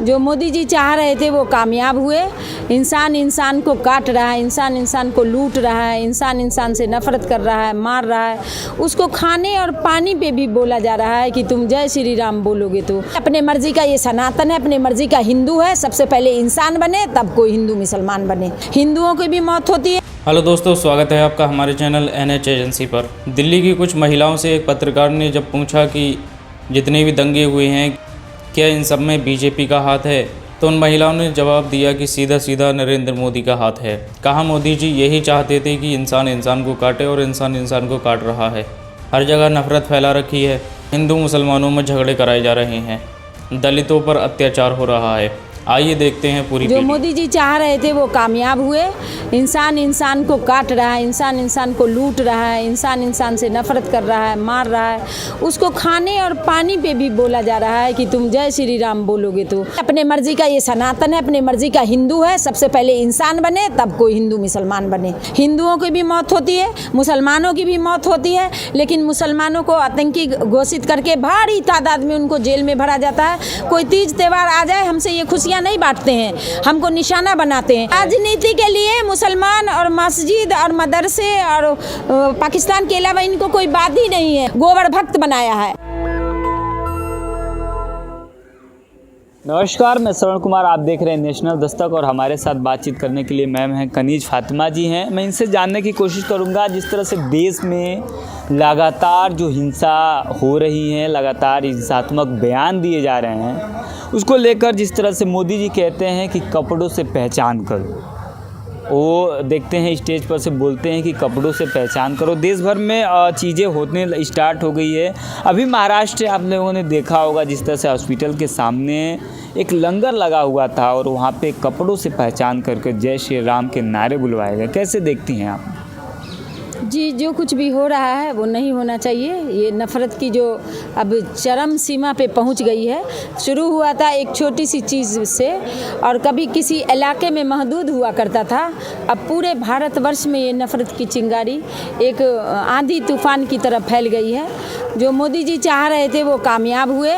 जो मोदी जी चाह रहे थे वो कामयाब हुए। इंसान इंसान को काट रहा है, इंसान इंसान को लूट रहा है, इंसान इंसान से नफरत कर रहा है, मार रहा है। उसको खाने और पानी पे भी बोला जा रहा है कि तुम जय श्री राम बोलोगे तो। अपने मर्जी का ये सनातन है, अपने मर्जी का हिंदू है। सबसे पहले इंसान बने तब कोई हिंदू मुसलमान बने। हिंदुओं की भी मौत होती है। हेलो दोस्तों, स्वागत है आपका हमारे चैनल NH एजेंसी पर। दिल्ली की कुछ महिलाओं से एक पत्रकार ने जब पूछा कि जितने भी दंगे हुए हैं क्या इन सब में बीजेपी का हाथ है, तो उन महिलाओं ने जवाब दिया कि सीधा सीधा नरेंद्र मोदी का हाथ है। कहा मोदी जी यही चाहते थे कि इंसान इंसान को काटे और इंसान इंसान को काट रहा है। हर जगह नफरत फैला रखी है, हिंदू मुसलमानों में झगड़े कराए जा रहे हैं, दलितों पर अत्याचार हो रहा है। आइए देखते हैं पूरी जो मोदी जी चाह रहे थे वो कामयाब हुए। इंसान इंसान को काट रहा है, इंसान इंसान को लूट रहा है, इंसान इंसान से नफरत कर रहा है, मार रहा है। उसको खाने और पानी पे भी बोला जा रहा है कि तुम जय श्री राम बोलोगे तो। अपने मर्जी का ये सनातन है, अपने मर्जी का हिंदू है। सबसे पहले इंसान बने तब कोई हिंदू मुसलमान बने। हिंदुओं की भी मौत होती है, मुसलमानों की भी मौत होती है, लेकिन मुसलमानों को आतंकी घोषित करके भारी तादाद में उनको जेल में भरा जाता है। कोई तीज त्यौहार आ जाए हमसे ये खुशियाँ नहीं बांटते हैं, हमको निशाना बनाते हैं। राजनीति के लिए मुसलमान और मस्जिद और मदरसे और पाकिस्तान के अलावा इनको कोई बात ही नहीं है। गोबर भक्त बनाया है। नमस्कार, मैं श्रवण कुमार, आप देख रहे हैं नेशनल दस्तक और हमारे साथ बातचीत करने के लिए मैम हैं कनीज फातिमा जी हैं। मैं इनसे जानने की कोशिश करूंगा जिस तरह से देश में लगातार जो हिंसा हो रही है, लगातार हिंसात्मक बयान दिए जा रहे हैं, उसको लेकर जिस तरह से मोदी जी कहते हैं कि कपड़ों से पहचान करो। वो देखते हैं स्टेज पर से बोलते हैं कि कपड़ों से पहचान करो। देश भर में चीज़ें होने स्टार्ट हो गई है। अभी महाराष्ट्र आप लोगों ने देखा होगा जिस तरह से हॉस्पिटल के सामने एक लंगर लगा हुआ था और वहाँ पे कपड़ों से पहचान करके जय श्री राम के नारे बुलवाए गए। कैसे देखती हैं आप? जी, जो कुछ भी हो रहा है वो नहीं होना चाहिए। ये नफ़रत की जो अब चरम सीमा पे पहुंच गई है। शुरू हुआ था एक छोटी सी चीज़ से और कभी किसी इलाके में महदूद हुआ करता था। अब पूरे भारतवर्ष में ये नफ़रत की चिंगारी एक आंधी तूफान की तरह फैल गई है। जो मोदी जी चाह रहे थे वो कामयाब हुए।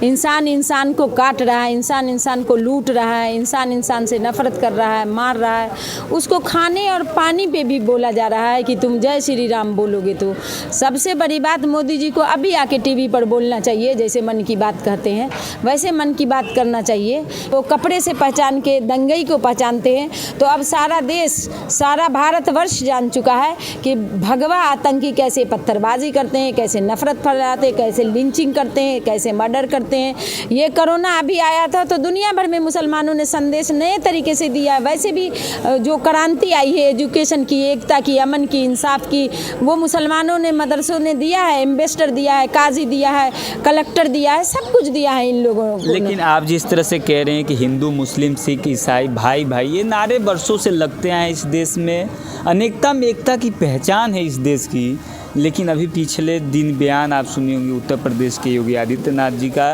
इंसान इंसान को काट रहा है, इंसान इंसान को लूट रहा है, इंसान इंसान से नफरत कर रहा है, मार रहा है। उसको खाने और पानी पे भी बोला जा रहा है कि तुम जय श्री राम बोलोगे तो। सबसे बड़ी बात मोदी जी को अभी आके टीवी पर बोलना चाहिए, जैसे मन की बात कहते हैं वैसे मन की बात करना चाहिए। वो कपड़े से पहचान के दंगई को पहचानते हैं तो अब सारा देश, सारा भारतवर्ष जान चुका है कि भगवा आतंकी कैसे पत्थरबाजी करते हैं, कैसे नफरत फैलाते हैं, कैसे लिंचिंग करते हैं, कैसे मर्डर करते हैं। ये कोरोना अभी आया था तो दुनिया भर में मुसलमानों ने संदेश नए तरीके से दिया है। वैसे भी जो क्रांति आई है एजुकेशन की, एकता की, अमन की, इंसाफ की, वो मुसलमानों ने, मदरसों ने दिया है। एम्बेसडर दिया है, काजी दिया है, कलेक्टर दिया है, सब कुछ दिया है इन लोगों को। लेकिन आप जिस तरह से कह रहे हैं कि हिंदू, मुस्लिम, सिख, ईसाई भाई भाई, ये नारे वर्षों से लगते हैं इस देश में। अनेकता में एकता की पहचान है इस देश की। लेकिन अभी पिछले दिन बयान आप सुनी होंगी उत्तर प्रदेश के योगी आदित्यनाथ जी का,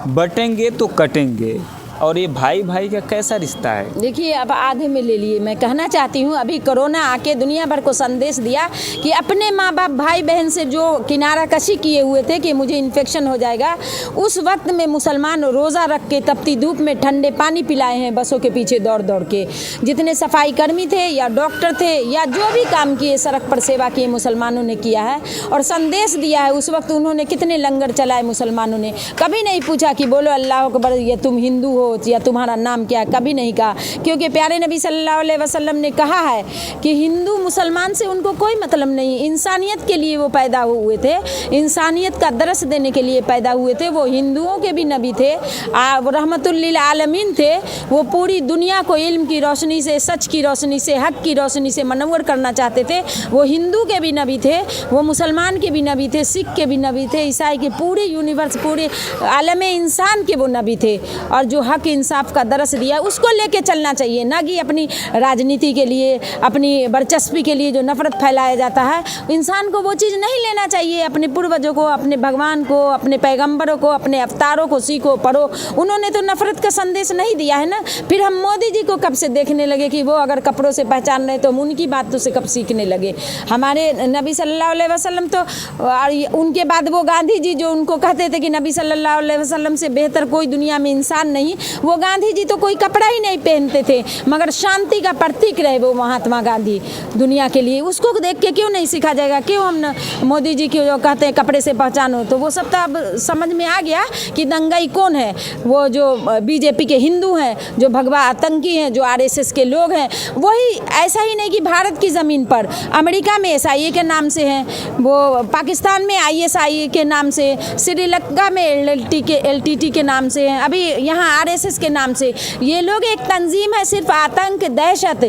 बटेंगे तो कटेंगे। और ये भाई भाई का कैसा रिश्ता है? देखिए, अब आधे में ले लिए। मैं कहना चाहती हूँ अभी कोरोना आके दुनिया भर को संदेश दिया कि अपने माँ बाप, भाई बहन से जो किनारा कशी किए हुए थे कि मुझे इन्फेक्शन हो जाएगा, उस वक्त में मुसलमान रोज़ा रख के तपती धूप में ठंडे पानी पिलाए हैं बसों के पीछे दौड़ दौड़ के। जितने सफाई कर्मी थे या डॉक्टर थे या जो भी काम किए, सड़क पर सेवा किए, मुसलमानों ने किया है और संदेश दिया है। उस वक्त उन्होंने कितने लंगर चलाए मुसलमानों ने। कभी नहीं पूछा कि बोलो अल्लाह अकबर या तुम हिंदू हो या तुम्हारा नाम क्या है, कभी नहीं कहा। क्योंकि प्यारे नबी सल्लल्लाहु अलैहि वसल्लम ने कहा है कि हिंदू मुसलमान से उनको कोई मतलब नहीं। इंसानियत के लिए वो पैदा हुए थे, इंसानियत का दरस देने के लिए पैदा हुए थे। वो हिंदुओं के भी नबी थे, रहमतुल लिल आलमीन थे। वो पूरी दुनिया को इल्म की रोशनी से, सच की रोशनी से, हक की रोशनी से मनव्वर करना चाहते थे। वो हिंदू के भी नबी थे, वो मुसलमान के भी नबी थे, सिख के भी नबी थे, ईसाई के, पूरे यूनिवर्स, पूरे आलम इंसान के वो नबी थे। और जो हक इंसान इंसाफ का दरस दिया, उसको लेके चलना चाहिए, ना कि अपनी राजनीति के लिए, अपनी वर्चस्वी के लिए जो नफरत फैलाया जाता है। इंसान को वो चीज़ नहीं लेना चाहिए। अपने पूर्वजों को, अपने भगवान को, अपने पैगंबरों को, अपने अवतारों को सीखो, पढ़ो। उन्होंने तो नफरत का संदेश नहीं दिया है ना। फिर हम मोदी जी को कब से देखने लगे कि वो अगर कपड़ों से पहचान रहे तो हम उनकी बातों से कब सीखने लगे। हमारे नबी सल्लल्लाहु अलैहि वसल्लम तो, और उनके बाद वो गांधी जी जो उनको कहते थे कि नबी सल्लल्लाहु अलैहि वसल्लम से बेहतर कोई दुनिया में इंसान नहीं, वो गांधी जी तो कोई कपड़ा ही नहीं पहनते थे, मगर शांति का प्रतीक रहे वो महात्मा गांधी दुनिया के लिए। उसको देख के क्यों नहीं सीखा जाएगा? क्यों हम मोदी जी की जो कहते हैं कपड़े से पहचानो, तो वो सब तो अब समझ में आ गया कि दंगाई कौन है। वो जो बीजेपी के हिंदू हैं, जो भगवा आतंकी हैं, जो आरएसएस के लोग हैं, वही। ऐसा ही नहीं कि भारत की ज़मीन पर अमेरिका में एसआईए के नाम से हैं, वो पाकिस्तान में आईएसआई के नाम से, श्रीलंका में एलटीटी के नाम से हैं, अभी यहाँ आरएसएस के नाम से। ये लोग एक तंजीम है, सिर्फ आतंक, दहशत,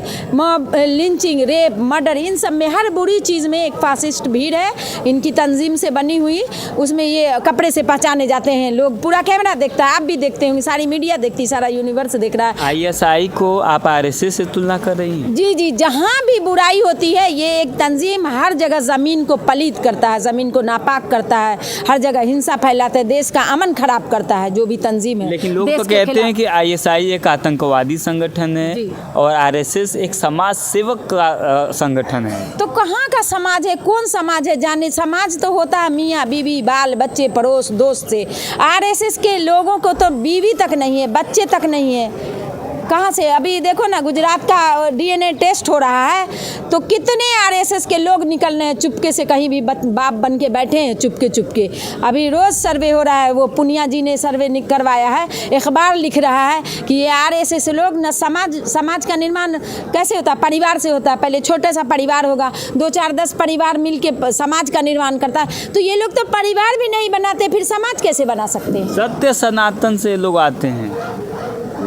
लिंचिंग, रेप, मर्डर, इन सब में हर बुरी चीज़ में एक फासिस्ट भीड़ है इनकी तंजीम से बनी हुई। उसमें ये कपड़े से पहचाने जाते हैं लोग, पूरा कैमरा देखता है, आप भी देखते होंगे, सारी मीडिया देखती है, सारा यूनिवर्स देख रहा है। आईएसआई को आप आरएसएस से तुलना कर रही हैं? जी जी, जहाँ भी बुराई होती है ये एक तंजीम हर जगह ज़मीन को पलीत करता है, ज़मीन को नापाक करता है, हर जगह हिंसा फैलाता है, देश का अमन खराब करता है, जो भी तंजीम है। लेकिन लोग तो कहते हैं कि आईएसआई एक आतंकवादी संगठन है और आरएसएस एक समाज सेवक का संगठन है। तो कहाँ का समाज है? कौन समाज है? जाने समाज तो होता है मियाँ बीवी, बाल बच्चे, पड़ोस, दोस्त से। आरएसएस के लोगों को तो बीवी तक नहीं है, बच्चे तक नहीं है। कहाँ से? अभी देखो ना, गुजरात का डीएनए टेस्ट हो रहा है, तो कितने आरएसएस के लोग निकल रहे हैं चुपके से, कहीं भी बाप बन के बैठे हैं चुपके चुपके। अभी रोज़ सर्वे हो रहा है, वो पुनिया जी ने सर्वे करवाया है, अखबार लिख रहा है कि ये आरएसएस लोग न समाज का निर्माण कैसे होता है? परिवार से होता है। पहले छोटा सा परिवार होगा, 2 4 10 परिवार मिल के समाज का निर्माण करता है। तो ये लोग तो परिवार भी नहीं बनाते, फिर समाज कैसे बना सकते हैं? सत्य सनातन से लोग आते हैं।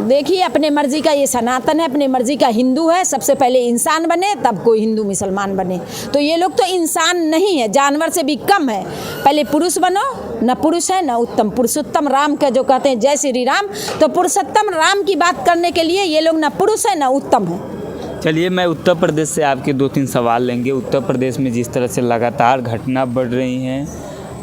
देखिए, अपने मर्जी का ये सनातन है, अपने मर्जी का हिंदू है। सबसे पहले इंसान बने, तब कोई हिंदू मुसलमान बने। तो ये लोग तो इंसान नहीं है, जानवर से भी कम है। पहले पुरुष बनो, न पुरुष है न उत्तम। पुरुषोत्तम राम का जो कहते हैं जय श्री राम, तो पुरुषोत्तम राम की बात करने के लिए ये लोग न पुरुष है न उत्तम है। चलिए, मैं उत्तर प्रदेश से आपके 2-3 सवाल लेंगे। उत्तर प्रदेश में जिस तरह से लगातार घटना बढ़ रही हैं,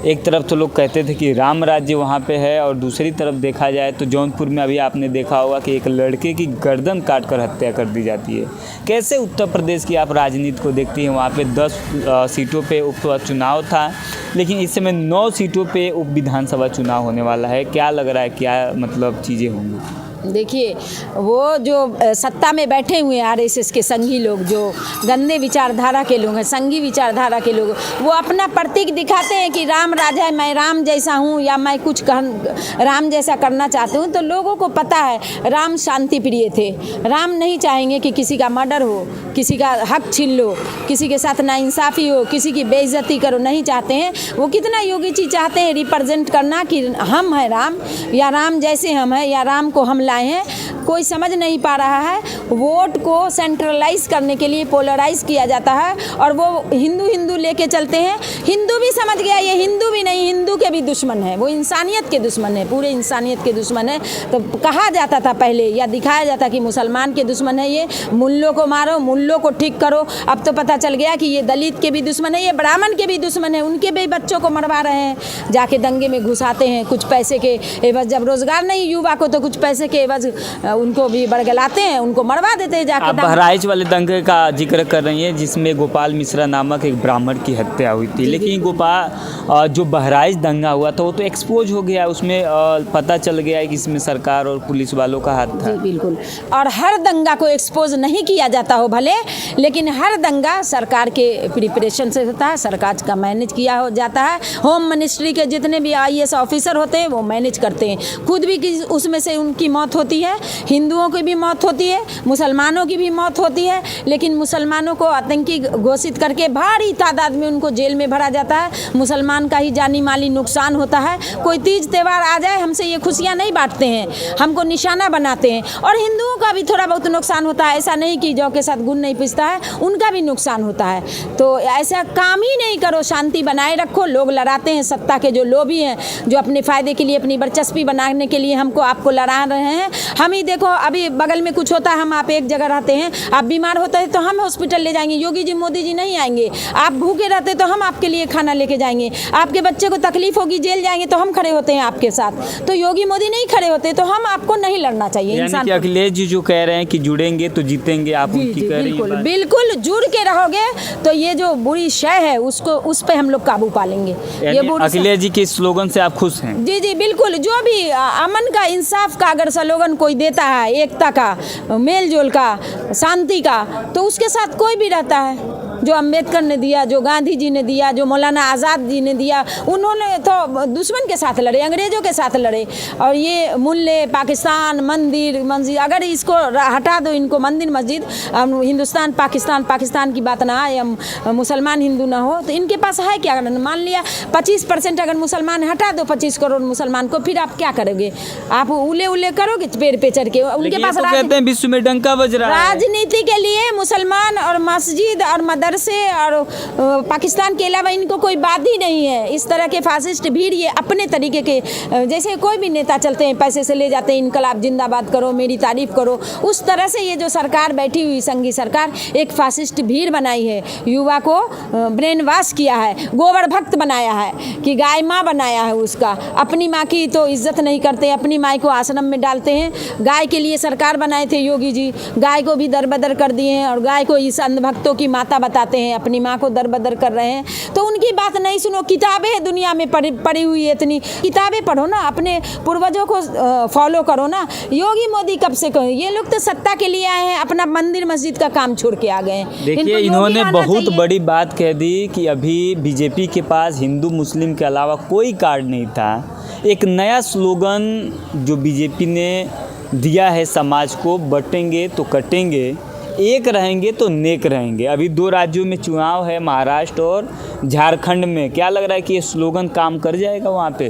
एक तरफ तो लोग कहते थे कि राम राज्य वहाँ पे है, और दूसरी तरफ देखा जाए तो जौनपुर में अभी आपने देखा होगा कि एक लड़के की गर्दन काटकर हत्या कर दी जाती है। कैसे उत्तर प्रदेश की आप राजनीति को देखती हैं? वहाँ पे 10 सीटों पे उपचुनाव था, लेकिन इस समय 9 सीटों पे उप विधानसभा चुनाव होने वाला है। क्या लग रहा है, क्या मतलब चीज़ें होंगी? देखिए, वो जो सत्ता में बैठे हुए हैं आरएसएस के संघी लोग, जो गंदे विचारधारा के लोग हैं, संघी विचारधारा के लोग, वो अपना प्रतीक दिखाते हैं कि राम राजा है, मैं राम जैसा हूँ, या मैं कुछ राम जैसा करना चाहती हूँ। तो लोगों को पता है राम शांति प्रिय थे। राम नहीं चाहेंगे कि किसी का मर्डर हो, किसी का हक छीन लो, किसी के साथ नाइंसाफ़ी हो, किसी की बेइज्जती करो, नहीं चाहते हैं। वो कितना योगी जी चाहते हैं रिप्रेजेंट करना कि हम हैं राम, या राम जैसे हम हैं, या राम को हम लाए हैं। कोई समझ नहीं पा रहा है। वोट को सेंट्रलाइज करने के लिए पोलराइज किया जाता है, और वो हिंदू लेके चलते हैं। हिंदू भी समझ गया ये हिंदू भी नहीं, हिंदू के भी दुश्मन है, वो इंसानियत के दुश्मन है, पूरे इंसानियत के दुश्मन है। तो कहा जाता था पहले, या दिखाया जाता कि मुसलमान के दुश्मन है ये, मुल्लों को मारो, मुल्लों को ठीक करो। अब तो पता चल गया कि ये दलित के भी दुश्मन है, ये ब्राह्मण के भी दुश्मन है, उनके भी बच्चों को मरवा रहे हैं, जाके दंगे में घुसाते हैं कुछ पैसे के एवज। जब रोजगार नहीं युवा को, तो कुछ पैसे के एवज उनको भी बरगलाते हैं, उनको मरवा देते हैं जाके। आप बहराइच वाले दंगे का जिक्र कर रही हैं, जिसमें गोपाल मिश्रा नामक एक ब्राह्मण की हत्या हुई थी। लेकिन गोपाल जो बहराइच दंगा हुआ था वो तो एक्सपोज हो गया, उसमें पता चल गया है कि इसमें सरकार और पुलिस वालों का हाथ था। जी बिल्कुल, और हर दंगा को एक्सपोज नहीं किया जाता हो भले, लेकिन हर दंगा सरकार के प्रिपरेशन से होता है, सरकार का मैनेज किया हो जाता है। होम मिनिस्ट्री के जितने भी आईएएस ऑफिसर होते हैं वो मैनेज करते हैं। खुद भी उसमें से उनकी मौत होती है, हिंदुओं की भी मौत होती है, मुसलमानों की भी मौत होती है। लेकिन मुसलमानों को आतंकी घोषित करके भारी तादाद में उनको जेल में भरा जाता है। मुसलमान का ही जानी माली नुकसान होता है। कोई तीज त्यौहार आ जाए, हमसे ये खुशियाँ नहीं बांटते हैं, हमको निशाना बनाते हैं। और हिंदुओं का भी थोड़ा बहुत नुकसान होता है, ऐसा नहीं कि जौ के साथ गुण नहीं पिसता है, उनका भी नुकसान होता है। तो ऐसा काम ही नहीं करो, शांति बनाए रखो। लोग लड़ाते हैं, सत्ता के जो लोभी हैं, जो अपने फ़ायदे के लिए, अपनी वर्चस्वी बनाने के लिए हमको आपको लड़ा रहे हैं। हम ही देखो, अभी बगल में कुछ होता है, हम आप एक जगह रहते हैं, आप बीमार होते हैं तो हम हॉस्पिटल ले जाएंगे, योगी जी मोदी जी नहीं आएंगे। आप भूखे रहते तो हम आपके लिए खाना लेके जाएंगे। आपके बच्चे को तकलीफ होगी, जेल जाएंगे तो हम खड़े होते हैं आपके साथ। तो योगी मोदी नहीं खड़े होते, तो हम आपको नहीं लड़ना चाहिए। इंसान कि अखिलेश जी जो कह रहे हैं कि जुड़ेंगे तो जीतेंगे, आप उनकी कह रही हैं। बिल्कुल जुड़ के रहोगे तो ये जो बुरी शय है उसको, उस पे हम लोग काबू पा लेंगे। ये अखिलेश जी के स्लोगन से आप खुश हैं? जी जी बिल्कुल। जो भी अमन का, इंसाफ का अगर स्लोगन कोई देता है एकता का, मेल जोल का, शांति का, तो उसके साथ कोई भी रहता है। जो अम्बेडकर ने दिया, जो गांधी जी ने दिया, जो मौलाना आज़ाद जी ने दिया, उन्होंने तो दुश्मन के साथ लड़े, अंग्रेज़ों के साथ लड़े। और ये मूल्य पाकिस्तान, मंदिर मस्जिद, अगर इसको हटा दो, इनको मंदिर मस्जिद, हिंदुस्तान पाकिस्तान की बात ना आए, मुसलमान हिंदू ना हो, तो इनके पास है क्या? मान लिया 25% अगर मुसलमान हटा दो, 25 करोड़ मुसलमान को, फिर आप क्या करोगे? आप उले करोगे पेड़ पे चढ़ के? उनके पास कहते हैं विश्व में डंका बज रहा है। राजनीति के लिए मुसलमान और मस्जिद और मदरसे और पाकिस्तान के अलावा इनको कोई बात ही नहीं है। इस तरह के फासिस्ट भीड़ ये अपने तरीके के, जैसे कोई भी नेता चलते हैं पैसे से ले जाते हैं, इनकलाब जिंदाबाद करो, मेरी तारीफ करो, उस तरह से ये जो सरकार बैठी हुई संघी सरकार एक फासिस्ट भीड़ बनाई है, युवा को ब्रेन वॉश किया है, गोबर भक्त बनाया है कि गाय माँ बनाया है उसका। अपनी माँ की तो इज्जत नहीं करते, अपनी माँ को आश्रम में डालते हैं। गाय के लिए सरकार बनाए थे योगी जी, गाय को भी दरबदर कर दिए हैं और गाय को इस अंधभक्तों की माता बताते हैं, अपनी माँ को दरबदर कर रहे हैं। तो उनकी बात नहीं सुनो। किताबें दुनिया में पड़ी हुई है, इतनी किताबें पढ़ो ना, अपने पूर्वजों को फॉलो करो ना। योगी मोदी कब से कहे, ये लोग तो सत्ता के लिए आए हैं, अपना मंदिर मस्जिद का काम छोड़ के आ गए हैं। देखिए इन्होंने बहुत बड़ी बात कह दी कि अभी बीजेपी के पास हिंदू मुस्लिम के अलावा कोई कार्ड नहीं था। एक नया स्लोगन जो बीजेपी ने दिया है समाज को, बटेंगे तो कटेंगे, एक रहेंगे तो नेक रहेंगे। अभी 2 राज्यों में चुनाव है, महाराष्ट्र और झारखंड में। क्या लग रहा है कि ये स्लोगन काम कर जाएगा वहाँ पे?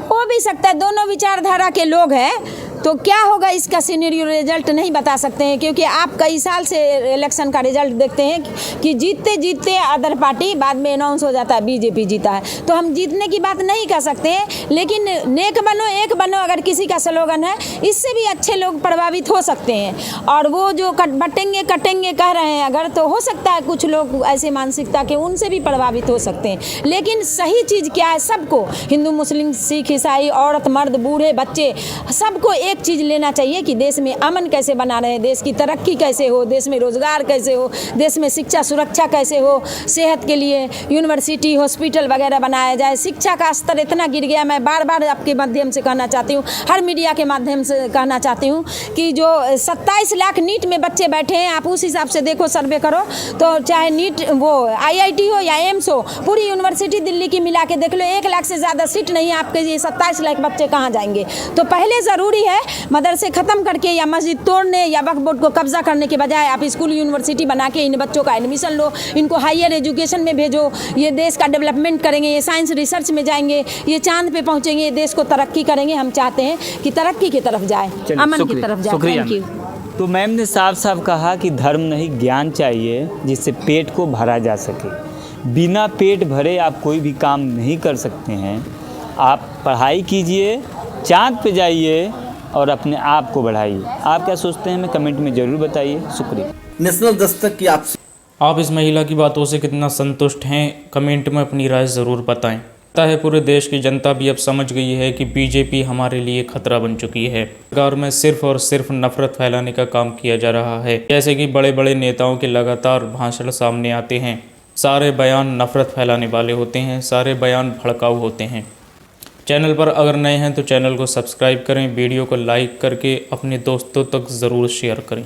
हो भी सकता है, दोनों विचारधारा के लोग हैं, तो क्या होगा इसका सिनेरियो रिजल्ट नहीं बता सकते हैं, क्योंकि आप कई साल से इलेक्शन का रिजल्ट देखते हैं कि जीतते जीतते अदर पार्टी बाद में अनाउंस हो जाता है बीजेपी जीता है। तो हम जीतने की बात नहीं कर सकते हैं, लेकिन नेक बनो एक बनो अगर किसी का स्लोगन है, इससे भी अच्छे लोग प्रभावित हो सकते हैं। और वो जो बटेंगे कटेंगे कह रहे हैं अगर, तो हो सकता है कुछ लोग ऐसे मानसिकता के उनसे भी प्रभावित हो सकते हैं। लेकिन सही चीज़ क्या है, सबको, हिंदू मुस्लिम सिख ईसाई, औरत मर्द बूढ़े बच्चे, सबको एक चीज़ लेना चाहिए कि देश में अमन कैसे बना रहे, देश की तरक्की कैसे हो, देश में रोजगार कैसे हो, देश में शिक्षा सुरक्षा कैसे हो, सेहत के लिए यूनिवर्सिटी हॉस्पिटल वगैरह बनाया जाए। शिक्षा का स्तर इतना गिर गया, मैं बार बार आपके माध्यम से कहना चाहती हूँ, हर मीडिया के माध्यम से कहना चाहती हूँ कि जो 27 लाख नीट में बच्चे बैठे हैं, आप उस हिसाब से देखो, सर्वे करो, तो चाहे नीट वो IIT हो या एम्स हो, पूरी यूनिवर्सिटी दिल्ली की मिला के देख लो, 1 लाख से ज़्यादा सीट नहीं है आपके, ये 27 लाख बच्चे कहाँ जाएंगे? तो पहले ज़रूरी है मदरसे ख़त्म करके या मस्जिद तोड़ने या वक्फ बोर्ड को कब्जा करने के बजाय आप स्कूल यूनिवर्सिटी बना के इन बच्चों का एडमिशन लो, इनको हायर एजुकेशन में भेजो, ये देश का डेवलपमेंट करेंगे, ये साइंस रिसर्च में जाएंगे, ये चांद पे पहुंचेंगे, ये देश को तरक्की करेंगे। हम चाहते हैं कि तरक्की की तरफ जाए, अमन की तरफ जाए। Thank you. तो मैम ने साफ साफ कहा कि धर्म नहीं ज्ञान चाहिए जिससे पेट को भरा जा सके। बिना पेट भरे आप कोई भी काम नहीं कर सकते हैं। आप पढ़ाई कीजिए, चाँद पे जाइए और अपने आप को बढ़ाइए। आप क्या सोचते हैं हमें कमेंट में ज़रूर बताइए। शुक्रिया। नेशनल दस्तक की आप इस महिला की बातों से कितना संतुष्ट हैं, कमेंट में अपनी राय ज़रूर बताएं। लगता है पूरे देश की जनता भी अब समझ गई है कि बीजेपी हमारे लिए खतरा बन चुकी है। सरकार में सिर्फ और सिर्फ नफरत फैलाने का काम किया जा रहा है। जैसे कि बड़े बड़े नेताओं के लगातार भाषण सामने आते हैं, सारे बयान नफरत फैलाने वाले होते हैं, सारे बयान भड़काऊ होते हैं। चैनल पर अगर नए हैं तो चैनल को सब्सक्राइब करें, वीडियो को लाइक करके अपने दोस्तों तक ज़रूर शेयर करें।